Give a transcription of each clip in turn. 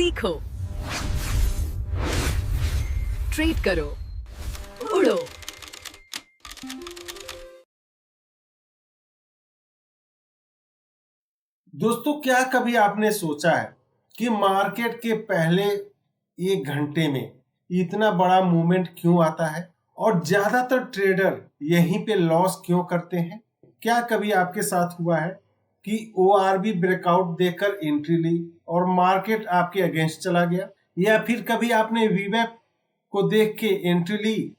सीखो, ट्रेड करो, उड़ो। दोस्तों, क्या कभी आपने सोचा है कि मार्केट के पहले 1 घंटे में इतना बड़ा मूवमेंट क्यों आता है और ज्यादातर ट्रेडर यहीं पे लॉस क्यों करते हैं? क्या कभी आपके साथ हुआ है कि ओआरबी ब्रेकआउट देकर एंट्री ली और मार्केट आपके अगेंस्ट चला गया, या फिर कभी आपने वीवैप को देख के एंट्री ली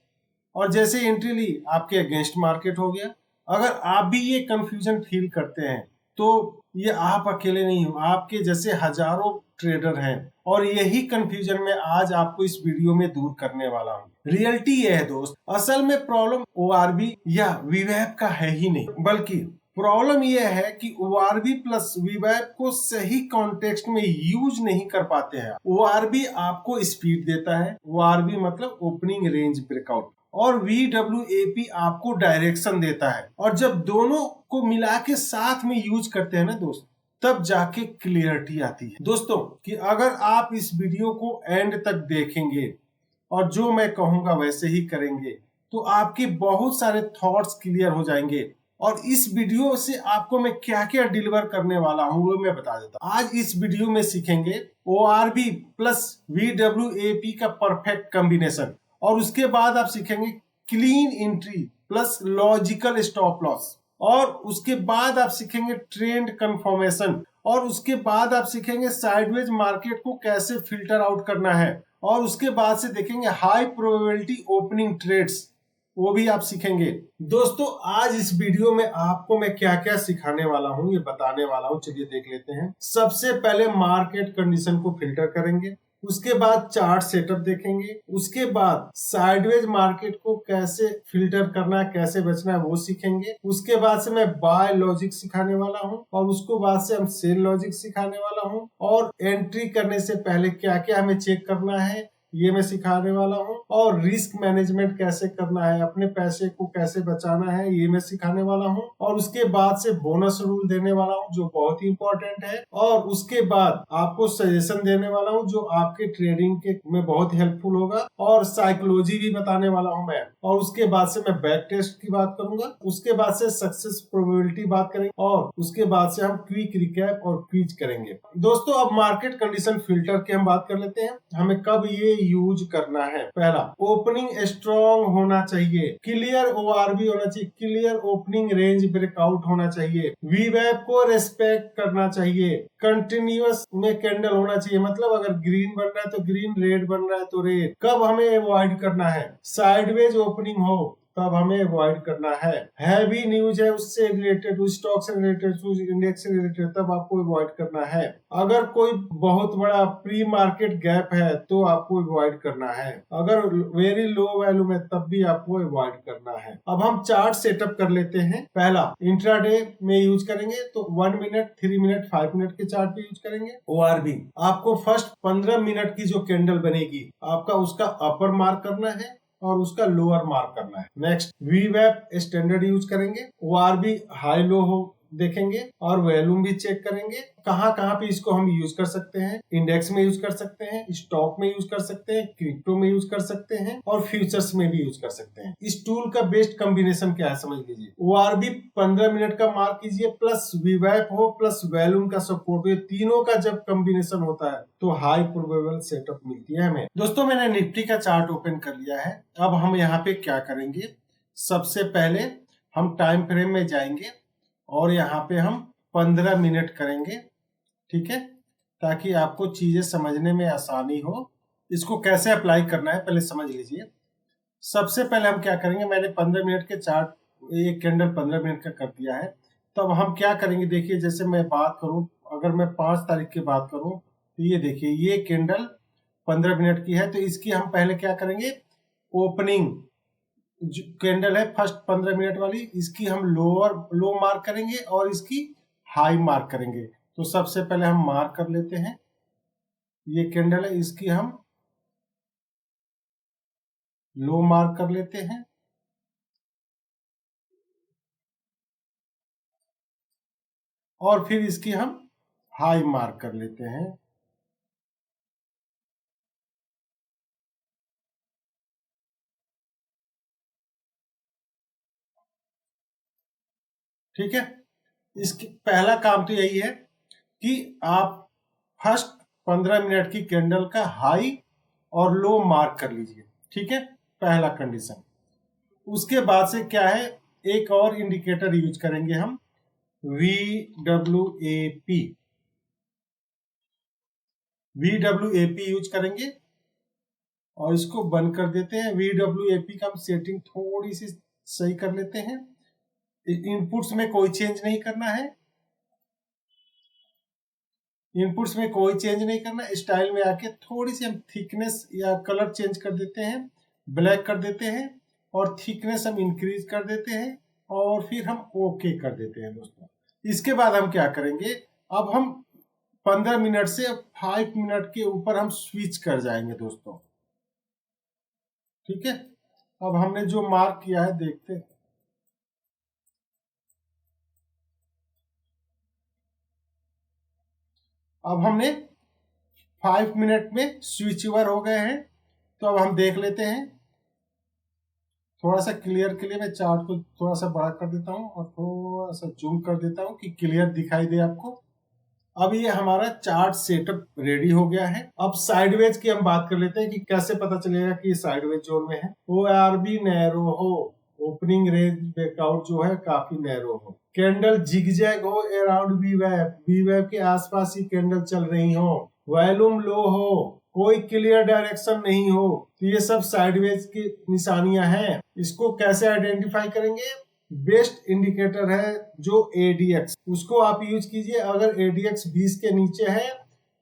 और जैसे एंट्री ली आपके अगेंस्ट मार्केट हो गया? अगर आप भी ये कंफ्यूजन फील करते हैं तो ये आप अकेले नहीं हो, आपके जैसे हजारों ट्रेडर हैं और यही कंफ्यूजन मैं आज आपको इस वीडियो में दूर करने वाला हूँ। रियलिटी ये है दोस्त, असल में प्रॉब्लम ओआरबी या वीवैप का है ही नहीं, बल्कि प्रॉब्लम यह है कि ओआरबी प्लस वीवैप को सही कॉन्टेक्स्ट में यूज नहीं कर पाते हैं। ओआरबी आपको स्पीड देता है, ओआरबी मतलब ओपनिंग रेंज ब्रेकआउट, और VWAP आपको डायरेक्शन देता है। और जब दोनों को मिला के साथ में यूज करते हैं ना दोस्त, तब जाके क्लियरिटी आती है। दोस्तों, कि अगर आप इस वीडियो को एंड तक देखेंगे और जो मैं कहूंगा वैसे ही करेंगे तो आपके बहुत सारे थॉट्स क्लियर हो जाएंगे। और इस वीडियो से आपको मैं क्या क्या डिलीवर करने वाला हूं वो मैं बता देता हूं। आज इस वीडियो में सीखेंगे ORB प्लस VWAP का परफेक्ट कॉम्बिनेशन, और उसके बाद आप सीखेंगे clean entry plus logical stop loss, और उसके बाद आप सीखेंगे ट्रेंड कंफर्मेशन, और उसके बाद आप सीखेंगे साइडवेज मार्केट को कैसे फिल्टर आउट करना है, और उसके बाद से देखेंगे हाई प्रोबेबिलिटी ओपनिंग ट्रेड्स, वो भी आप सीखेंगे। दोस्तों, आज इस वीडियो में आपको मैं क्या क्या सिखाने वाला हूं ये बताने वाला हूं, चलिए देख लेते हैं। सबसे पहले मार्केट कंडीशन को फिल्टर करेंगे, उसके बाद चार्ट सेटअप देखेंगे, उसके बाद साइडवेज मार्केट को कैसे फिल्टर करना है, कैसे बचना है वो सीखेंगे। उसके बाद से मैं बाय लॉजिक सिखाने वाला हूं, और उसको बाद से हम सेल लॉजिक सिखाने वाला हूं, और एंट्री करने से पहले क्या क्या हमें चेक करना है ये मैं सिखाने वाला हूं, और रिस्क मैनेजमेंट कैसे करना है, अपने पैसे को कैसे बचाना है ये मैं सिखाने वाला हूं, और उसके बाद से बोनस रूल देने वाला हूं जो बहुत ही इंपॉर्टेंट है, और उसके बाद आपको सजेशन देने वाला हूं जो आपके ट्रेडिंग के में बहुत हेल्पफुल होगा, और साइकोलॉजी भी बताने वाला हूं मैं, और उसके बाद से मैं बैक टेस्ट की बात करूंगा, उसके बाद से सक्सेस प्रोबेबिलिटी बात करेंगे, और उसके बाद से हम क्विक रिकैप और क्विज करेंगे। दोस्तों, अब मार्केट कंडीशन फिल्टर की हम बात कर लेते हैं, हमें कब ये यूज करना है। पहला, ओपनिंग स्ट्रॉन्ग होना चाहिए, क्लियर ओआरबी होना चाहिए, क्लियर ओपनिंग रेंज ब्रेकआउट होना चाहिए, वीवैप को रेस्पेक्ट करना चाहिए, कंटिन्यूअस में कैंडल होना चाहिए, मतलब अगर ग्रीन बन रहा है तो ग्रीन, रेड बन रहा है तो रेड। कब हमें अवॉइड करना है? साइडवेज ओपनिंग हो तब हमें अवॉइड करना है। हैवी न्यूज है उससे रिलेटेड, उस स्टॉक से रिलेटेड, उस इंडेक्स से रिलेटेड, तब आपको अवॉइड करना है। अगर कोई बहुत बड़ा प्री मार्केट गैप है तो आपको अवॉइड करना है। अगर वेरी लो वैल्यू में तब भी आपको अवॉइड करना है। अब हम चार्ट सेटअप कर लेते हैं। पहला, इंट्राडे में यूज करेंगे तो 1 मिनट, 3 मिनट, 5 मिनट के चार्ट पे यूज करेंगे। ओआरबी आपको फर्स्ट 15 मिनट की जो कैंडल बनेगी आपका उसका अपर मार्क करना है और उसका लोअर मार्क करना है। नेक्स्ट, वीवैप स्टैंडर्ड यूज करेंगे, ओआरबी हाई लो हो देखेंगे, और वॉल्यूम भी चेक करेंगे। कहाँ कहाँ पे इसको हम यूज कर सकते हैं? इंडेक्स में यूज कर सकते हैं, स्टॉक में यूज कर सकते हैं, क्रिप्टो में यूज कर सकते हैं, और फ्यूचर्स में भी यूज कर सकते हैं। इस टूल का बेस्ट कॉम्बिनेशन क्या है समझ लीजिए। ओआरबी 15 मिनट का मार्क कीजिए, प्लस वीवैप हो, प्लस वॉल्यूम का सपोर्ट हो, ये तीनों का जब कॉम्बिनेशन होता है तो हाई प्रोबेबल सेटअप मिलती है हमें। दोस्तों, मैंने निफ्टी का चार्ट ओपन कर लिया है। अब हम यहाँ पे क्या करेंगे, सबसे पहले हम टाइम फ्रेम में जाएंगे और यहाँ पे हम 15 मिनट करेंगे, ठीक है, ताकि आपको चीजें समझने में आसानी हो। इसको कैसे अप्लाई करना है पहले समझ लीजिए। सबसे पहले हम क्या करेंगे, मैंने 15 मिनट के चार्ट, एक कैंडल 15 मिनट का कर दिया है। तब हम क्या करेंगे, देखिए जैसे मैं बात करूं, अगर मैं 5 तारीख की बात करूं तो ये देखिए ये कैंडल 15 मिनट की है, तो इसकी हम पहले क्या करेंगे, ओपनिंग कैंडल है फर्स्ट 15 मिनट वाली, इसकी हम लो मार्क करेंगे और इसकी हाई मार्क करेंगे। तो सबसे पहले हम मार्क कर लेते हैं, ये कैंडल है इसकी हम लो मार्क कर लेते हैं, और फिर इसकी हम हाई मार्क कर लेते हैं। ठीक है, इसकी पहला काम तो यही है कि आप फर्स्ट 15 मिनट की कैंडल का हाई और लो मार्क कर लीजिए। ठीक है, पहला कंडीशन। उसके बाद से क्या है, एक और इंडिकेटर यूज करेंगे हम, VWAP। VWAP यूज करेंगे और इसको बंद कर देते हैं। VWAP का हम सेटिंग थोड़ी सी सही कर लेते हैं। इनपुट्स में कोई चेंज नहीं करना है, इनपुट्स में कोई चेंज नहीं करना। स्टाइल में आके थोड़ी सी हम थिकनेस या कलर चेंज कर देते हैं, ब्लैक कर देते हैं और थिकनेस हम इंक्रीज कर देते हैं और फिर हम ओके कर देते हैं दोस्तों। इसके बाद हम क्या करेंगे, अब हम 15 मिनट से 5 मिनट के ऊपर हम स्विच कर जाएंगे दोस्तों। ठीक है, अब हमने जो मार्क किया है देखते हैं। अब हमने 5 मिनट में स्विच ओवर हो गए हैं, तो अब हम देख लेते हैं। थोड़ा सा क्लियर के लिए मैं चार्ट को थोड़ा सा बड़ा कर देता हूं और थोड़ा सा जूम कर देता हूं कि क्लियर दिखाई दे आपको। अब ये हमारा चार्ट सेटअप रेडी हो गया है। अब साइडवेज की हम बात कर लेते हैं कि कैसे पता चलेगा कि साइडवेज जोन में है। ORB नैरो हो, ओपनिंग रेंज ब्रेकआउट जो है काफी नैरो हो, कैंडल जिगजैग हो अराउंड वी वेब के आसपास ही कैंडल चल रही हो, वॉल्यूम लो हो, कोई क्लियर डायरेक्शन नहीं हो, तो ये सब साइडवेज की निशानियां हैं। इसको कैसे आइडेंटिफाई करेंगे, बेस्ट इंडिकेटर है जो ADX, उसको आप यूज कीजिए। अगर ADX 20 के नीचे है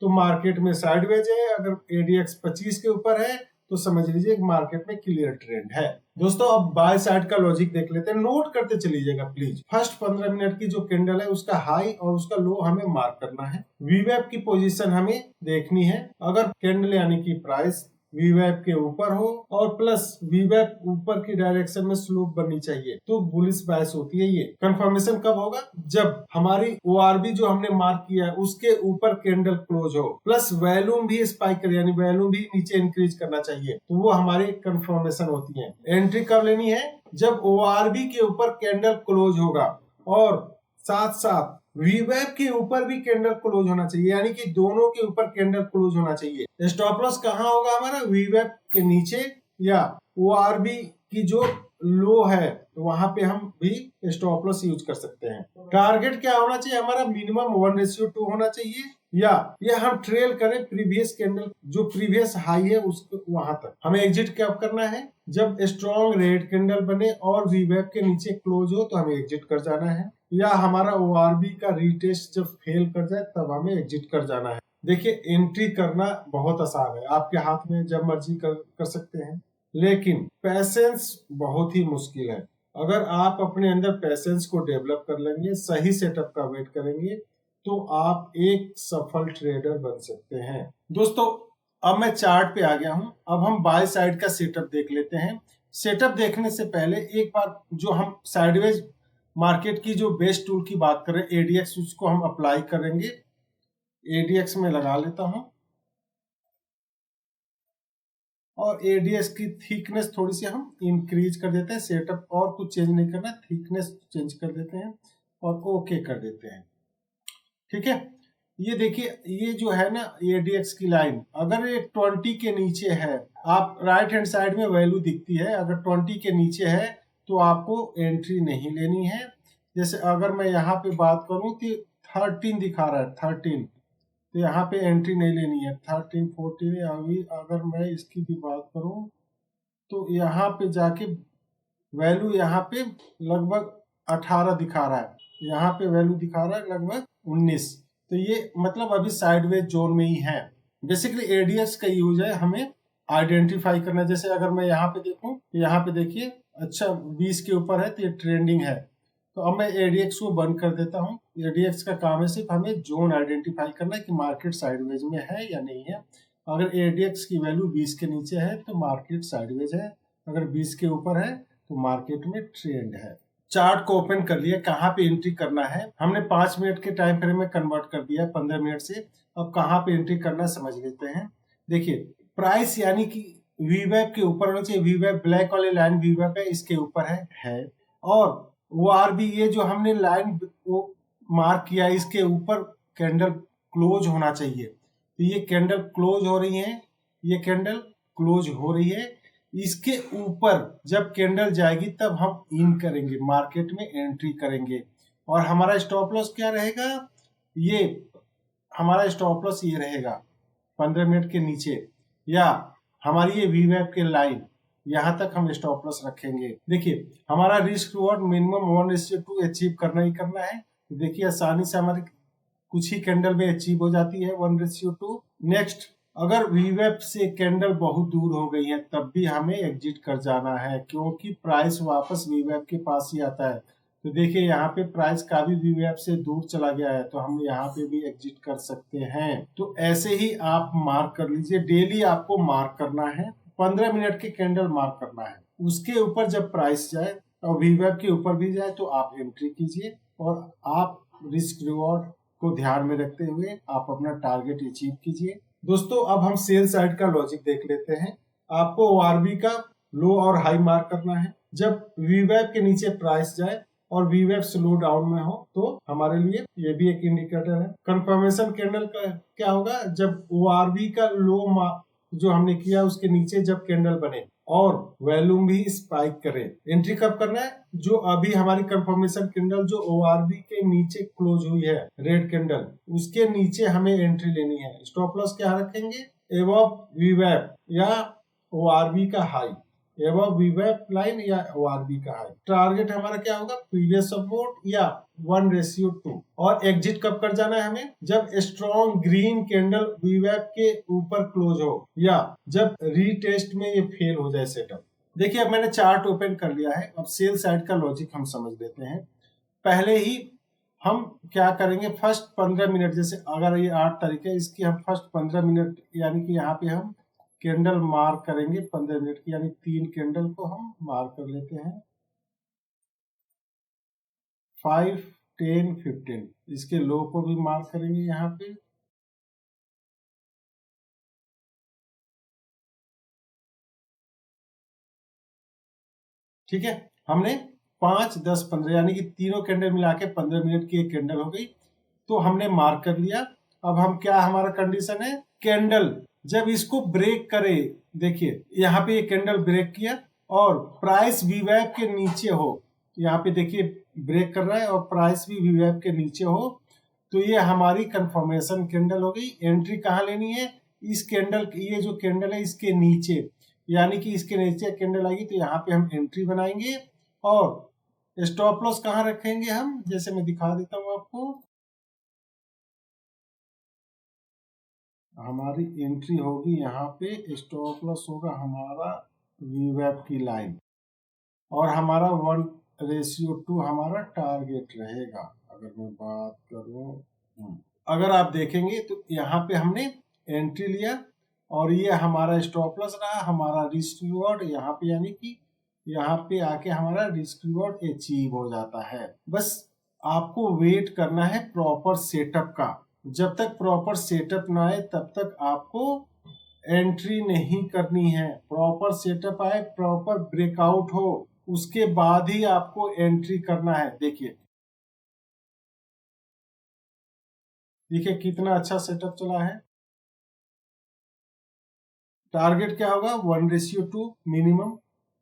तो मार्केट में साइडवेज है, अगर ADX 25 के ऊपर है तो समझ लीजिए मार्केट में क्लियर ट्रेंड है। दोस्तों अब बाय साइड का लॉजिक देख लेते हैं, नोट करते चलिएगा प्लीज। फर्स्ट 15 मिनट की जो कैंडल है उसका हाई और उसका लो हमें मार्क करना है। वीवेब की पोजीशन हमें देखनी है। अगर कैंडल यानी कि प्राइस वीवेब के ऊपर हो और प्लस वीवेब ऊपर की डायरेक्शन में स्लोप बननी चाहिए तो बुलिश बायस होती है। ये कंफर्मेशन कब होगा, जब हमारी ORB जो हमने मार्क किया है उसके ऊपर कैंडल क्लोज हो, प्लस वॉल्यूम भी स्पाइक करे यानी वॉल्यूम भी नीचे इंक्रीज करना चाहिए, तो वो हमारी कंफर्मेशन होती है। एंट्री कब लेनी है, जब ORB के ऊपर कैंडल क्लोज होगा और साथ साथ वीवेब के ऊपर भी कैंडल क्लोज होना चाहिए, यानी कि दोनों के ऊपर कैंडल क्लोज होना चाहिए। स्टॉप लॉस कहाँ होगा हमारा, वीवेब के नीचे या ORB की जो लो है तो वहां पे हम भी स्टॉप लॉस यूज कर सकते हैं। टारगेट क्या होना चाहिए हमारा, मिनिमम 1:2 होना चाहिए, या ये हम ट्रेल करें प्रीवियस कैंडल जो प्रीवियस हाई है उसको, वहां तक हमें एग्जिट कब करना है, जब स्ट्रॉन्ग रेड कैंडल बने और वीवेब के नीचे क्लोज हो तो हमें एग्जिट कर जाना है, या हमारा ORB का रीटेस्ट जब फेल कर जाए तब हमें एग्जिट कर जाना है। देखिए एंट्री करना बहुत आसान है, आपके हाथ में जब मर्जी कर सकते हैं, लेकिन पैसेंस बहुत ही मुश्किल है। अगर आप अपने अंदर पैसेंस को डेवलप कर लेंगे, सही सेटअप का वेट करेंगे तो आप एक सफल ट्रेडर बन सकते हैं। दोस्तों अब मैं चार्ट पे आ गया हूं, अब हम बाय साइड का सेटअप देख लेते हैं। सेटअप देखने से पहले एक बार जो हम साइडवेज मार्केट की जो बेस्ट टूल की बात करें ADX, उसको हम अप्लाई करेंगे। ADX में लगा लेता हूं और ADX की थिकनेस थोड़ी सी हम इंक्रीज कर देते हैं। सेटअप और कुछ चेंज नहीं करना, थिकनेस चेंज कर देते हैं और ओके कर देते हैं। ठीक है, ये देखिए ये जो है ना ADX की लाइन, अगर ये 20 के नीचे है, आप राइट हैंड साइड में वैल्यू दिखती है, अगर 20 के नीचे है तो आपको एंट्री नहीं लेनी है। जैसे अगर मैं यहाँ पे बात करूं तो 13 दिखा रहा है, 13, तो यहाँ पे एंट्री नहीं लेनी है। 13, 14, अभी अगर मैं इसकी भी बात करूं तो यहाँ पे जाके वैल्यू यहाँ पे लगभग 18 दिखा रहा है, यहाँ पे वैल्यू दिखा रहा है लगभग 19, तो ये मतलब अभी साइडवेज जोन में ही है। बेसिकली ADX का यूज है हमें आइडेंटिफाई करना। जैसे अगर मैं यहाँ पे देखूं, यहाँ पे देखिए अच्छा 20 के ऊपर है तो ये ट्रेंडिंग है, तो अब मैं ADX को बंद कर देता हूँ। ADX का काम है सिर्फ हमें जोन आइडेंटिफाई करना है कि मार्केट साइडवेज में है या नहीं है। अगर ADX की वैल्यू 20 के नीचे है तो मार्केट साइडवेज है, अगर 20 के ऊपर है तो मार्केट में ट्रेंड है। चार्ट को ओपन कर लिया, कहाँ पे एंट्री करना है हमने 5 मिनट के टाइम फ्रेम में कन्वर्ट कर दिया 15 मिनट से। अब कहाँ पे एंट्री करना समझ लेते हैं। देखिए प्राइस यानी कि वीवेब के ऊपर होना चाहिए, वीवेब ब्लैक वाले लाइन वीवेब है इसके ऊपर है और ORB ये जो हमने लाइन वो मार्क किया है, इसके ऊपर कैंडल क्लोज होना चाहिए। तो ये कैंडल क्लोज हो रही है, ये कैंडल क्लोज हो रही है। इसके ऊपर जब कैंडल जाएगी तब हम इन करेंगे, मार्केट में एंट्री करेंगे। और हमारा स्टॉप लॉस क्या रहेगा, ये हमारा स्टॉप लॉस ये रहेगा 15 मिनट के नीचे, या हमारी ये वीवैप के लाइन यहां तक हम स्टॉप लॉस रखेंगे। देखिए हमारा रिस्क रिवॉर्ड मिनिमम 1:2 अचीव करना ही करना है। तो देखिए आसानी से हमारी कुछ ही कैंडल में अचीव हो जाती है 1:2। नेक्स्ट, अगर वीवैप से कैंडल बहुत दूर हो गई है तब भी हमें एग्जिट कर जाना है, क्योंकि प्राइस वापस वीवैप के पास ही आता है। तो देखिए यहाँ पे प्राइस का भी वीवैप से दूर चला गया है, तो हम यहाँ पे भी एग्जिट कर सकते हैं। तो ऐसे ही आप मार्क कर लीजिए, डेली आपको मार्क करना है, 15 मिनट के कैंडल मार्क करना है। उसके ऊपर जब प्राइस जाए और वीवैप के ऊपर भी जाए तो आप एंट्री कीजिए, और आप रिस्क रिवॉर्ड को ध्यान में रखते हुए आप अपना टारगेट अचीव कीजिए। दोस्तों अब हम सेल साइड का लॉजिक देख लेते हैं। आपको ORB का लो और हाई मार्क करना है। जब वीवैप के नीचे प्राइस जाए और वीवैप स्लो डाउन में हो तो हमारे लिए ये भी एक इंडिकेटर है। कंफर्मेशन कैंडल का क्या होगा, जब ORB का लो जो हमने किया उसके नीचे जब कैंडल बने और वॉल्यूम भी स्पाइक करे। एंट्री कब करना है, जो अभी हमारी कंफर्मेशन कैंडल जो ORB के नीचे क्लोज हुई है रेड कैंडल, उसके नीचे हमें एंट्री लेनी है। स्टॉप लॉस क्या रखेंगे, एबव वीवैप या ORB का हाई, एबव वीवैप लाइन या ORB का हाई। टारगेट हमारा क्या होगा, प्रीवियस सपोर्ट या 1:2। और एग्जिट कब कर जाना है हमें, जब स्ट्रॉन्ग ग्रीन कैंडल वीवैप के ऊपर क्लोज हो या जब रीटेस्ट में ये फेल हो जाए सेटअप। देखिए अब मैंने चार्ट ओपन कर लिया है। अब सेल साइड का लॉजिक हम समझ लेते हैं। पहले ही हम क्या करेंगे, फर्स्ट 15 मिनट, जैसे अगर ये 8 तारीख है, इसकी हम फर्स्ट 15 मिनट यानी कि यहाँ पे हम कैंडल मार्क करेंगे 15 मिनट की, यानी 3 कैंडल को हम मार्क कर लेते हैं 5, 10, 15। इसके लो को भी मार्क करेंगे यहाँ पे। ठीक है, हमने 5, 10, 15 यानी कि तीनों कैंडल मिला के 15 मिनट की एक कैंडल हो गई, तो हमने मार्क कर लिया। अब हम क्या, हमारा कंडीशन है कैंडल जब इसको ब्रेक करे, देखिए यहाँ पे ये कैंडल ब्रेक किया और प्राइस वीवैप के नीचे हो, यहाँ पे देखिए ब्रेक कर रहा है और प्राइस भी वीवैप के नीचे हो, तो ये हमारी कंफर्मेशन कैंडल हो गई। एंट्री कहाँ लेनी है, इस कैंडल, ये जो कैंडल है इसके नीचे, यानी कि इसके नीचे कैंडल आएगी तो यहाँ पे हम एंट्री बनाएंगे। और स्टॉप लॉस कहाँ रखेंगे हम, जैसे मैं दिखा देता हूँ आपको। हमारी एंट्री होगी यहाँ पे, स्टॉप लॉस होगा हमारा वीवैप की लाइन, और हमारा 1:2 हमारा टारगेट रहेगा। अगर मैं बात करूं, अगर आप देखेंगे तो यहाँ पे हमने एंट्री लिया और ये हमारा स्टॉप लॉस रहा, हमारा रिस्क रिवॉर्ड यहाँ पे, यानी कि यहाँ पे आके हमारा रिस्क रिवॉर्ड अचीव हो जाता है। बस आपको वेट करना है प्रॉपर सेटअप का। जब तक प्रॉपर सेटअप ना आए तब तक आपको एंट्री नहीं करनी है। प्रॉपर सेटअप आए, प्रॉपर ब्रेकआउट हो, उसके बाद ही आपको एंट्री करना है। देखिए देखिए कितना अच्छा सेटअप चला है। टारगेट क्या होगा, 1:2 मिनिमम।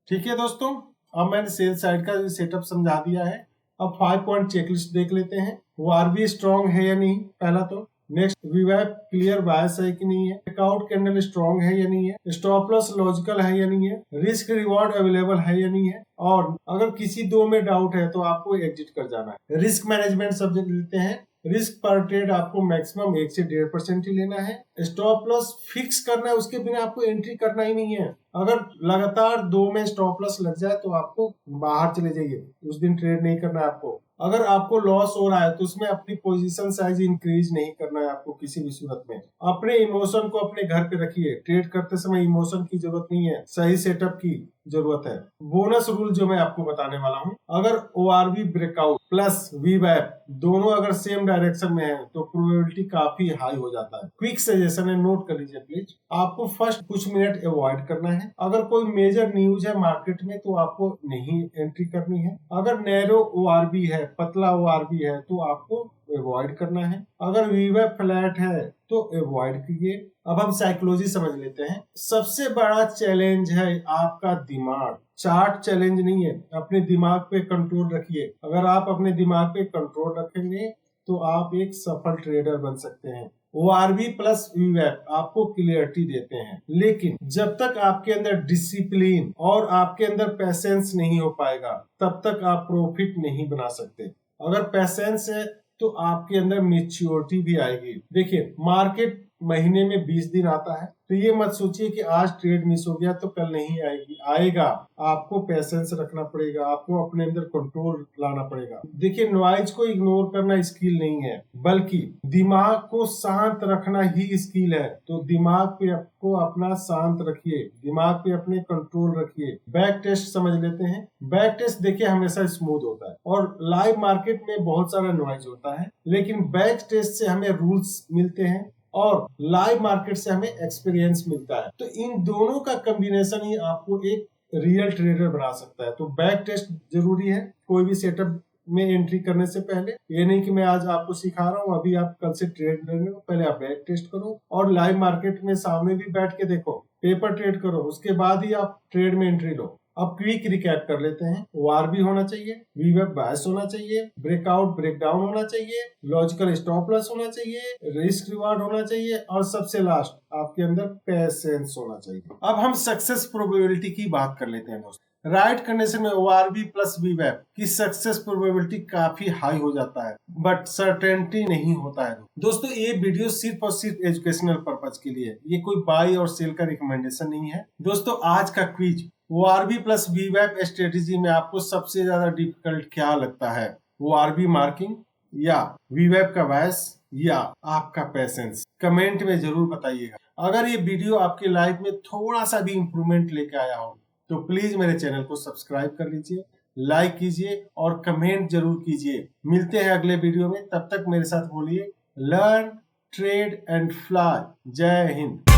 ठीक है दोस्तों, अब मैंने सेल साइड का सेटअप समझा दिया है। अब 5 पॉइंट चेकलिस्ट देख लेते हैं। ORB स्ट्रॉन्ग है या नहीं, पहला तो। नेक्स्ट, वीवैप क्लियर बायस है कि नहीं है, ब्रेकआउट कैंडल स्ट्रॉन्ग है या नहीं है, स्टॉप लॉस लॉजिकल है या नहीं है, रिस्क रिवॉर्ड अवेलेबल है या नहीं है, और अगर किसी दो में डाउट है तो आपको एग्जिट कर जाना है। रिस्क मैनेजमेंट सब्जेक्ट लेते हैं। रिस्क पर ट्रेड आपको मैक्सिमम 1 से 1.5% ही लेना है। स्टॉप लॉस फिक्स करना है, उसके बिना आपको एंट्री करना ही नहीं है। अगर लगातार 2 में स्टॉप लॉस लग जाए तो आपको बाहर चले जाइए, उस दिन ट्रेड नहीं करना है आपको। अगर आपको लॉस हो रहा है तो उसमें अपनी पोजीशन साइज इंक्रीज नहीं करना है आपको किसी भी सूरत में। अपने इमोशन को अपने घर पे रखिए। ट्रेड करते समय इमोशन की जरूरत नहीं है, सही सेटअप की जरूरत है। बोनस रूल जो मैं आपको बताने वाला हूँ, अगर ORB ब्रेकआउट प्लस वीवैप दोनों अगर सेम डायरेक्शन में है तो प्रोबेबिलिटी काफी हाई हो जाता है। क्विक सजेशन है, नोट कर लीजिए प्लीज। आपको फर्स्ट कुछ मिनट अवॉइड करना है, अगर कोई मेजर न्यूज है मार्केट में तो आपको नहीं एंट्री करनी है। अगर नैरो ओआरबी है, पतला ओआरबी है तो आपको अवॉइड करना है। अगर वीवेब फ्लैट है तो अवॉइड कीजिए। अब हम साइकोलॉजी समझ लेते हैं। सबसे बड़ा चैलेंज है आपका दिमाग, चार्ट चैलेंज नहीं है। अपने दिमाग पे कंट्रोल रखिए। अगर आप अपने दिमाग पे कंट्रोल रखेंगे तो आप एक सफल ट्रेडर बन सकते हैं। ओआरबी प्लस वीवेब आपको क्लियरिटी देते हैं, लेकिन जब तक आपके अंदर डिसिप्लिन और आपके अंदर पैसेंस नहीं हो पाएगा तब तक आप प्रॉफिट नहीं बना सकते। अगर पैसेंस है तो आपके अंदर मेच्योरिटी भी आएगी। देखिए, मार्केट महीने में 20 दिन आता है, तो ये मत सोचिए कि आज ट्रेड मिस हो गया तो कल नहीं आएगी, आएगा। आपको पैसेंस रखना पड़ेगा, आपको अपने अंदर कंट्रोल लाना पड़ेगा। देखिए, नॉइज को इग्नोर करना स्किल नहीं है, बल्कि दिमाग को शांत रखना ही स्किल है। तो दिमाग पे आपको अपना शांत रखिए, दिमाग पे अपने कंट्रोल रखिए। बैक टेस्ट समझ लेते हैं। बैक टेस्ट देखिए हमेशा स्मूथ होता है और लाइव मार्केट में बहुत सारा नॉइज होता है, लेकिन बैक टेस्ट से हमें रूल्स मिलते हैं और लाइव मार्केट से हमें एक्सपीरियंस मिलता है। तो इन दोनों का कॉम्बिनेशन ही आपको एक रियल ट्रेडर बना सकता है। तो बैक टेस्ट जरूरी है कोई भी सेटअप में एंट्री करने से पहले। ये नहीं कि मैं आज आपको सिखा रहा हूँ, अभी आप कल से ट्रेड लेने हो, पहले आप बैक टेस्ट करो और लाइव मार्केट में सामने भी बैठ के देखो, पेपर ट्रेड करो, उसके बाद ही आप ट्रेड में एंट्री लो। अब क्विक रिकैप कर लेते हैं। ओआरबी होना चाहिए, वीवेब बायस होना चाहिए, ब्रेकआउट ब्रेकडाउन होना चाहिए, लॉजिकल स्टॉप लॉस होना चाहिए, रिस्क रिवार्ड होना चाहिए और सबसे लास्ट आपके अंदर पैसेंस होना चाहिए। अब हम सक्सेस प्रोबेबिलिटी की बात कर लेते हैं दोस्तों। राइट कंडीशन में ओआरबी प्लस वीवेब की सक्सेस प्रोबेबिलिटी काफी हाई हो जाता है, बट सर्टेनिटी नहीं होता है। दोस्तों, ये वीडियो सिर्फ और सिर्फ एजुकेशनल पर्पज के लिए है, ये कोई बाई और सेल का रिकमेंडेशन नहीं है। दोस्तों, आज का क्विज, ओआरबी प्लस वीवेब स्ट्रेटेजी में आपको सबसे ज्यादा डिफिकल्ट क्या लगता है? ओआरबी मार्किंग या वीवेब का बायस या आपका पैसेंस? कमेंट में जरूर बताइएगा। अगर ये वीडियो आपके लाइफ में थोड़ा सा भी इंप्रूवमेंट लेके आया हो तो प्लीज मेरे चैनल को सब्सक्राइब कर लीजिए, लाइक कीजिए और कमेंट जरूर कीजिए। मिलते हैं अगले वीडियो में, तब तक मेरे साथ बोलिए लर्न, ट्रेड एंड फ्लाई। जय हिंद।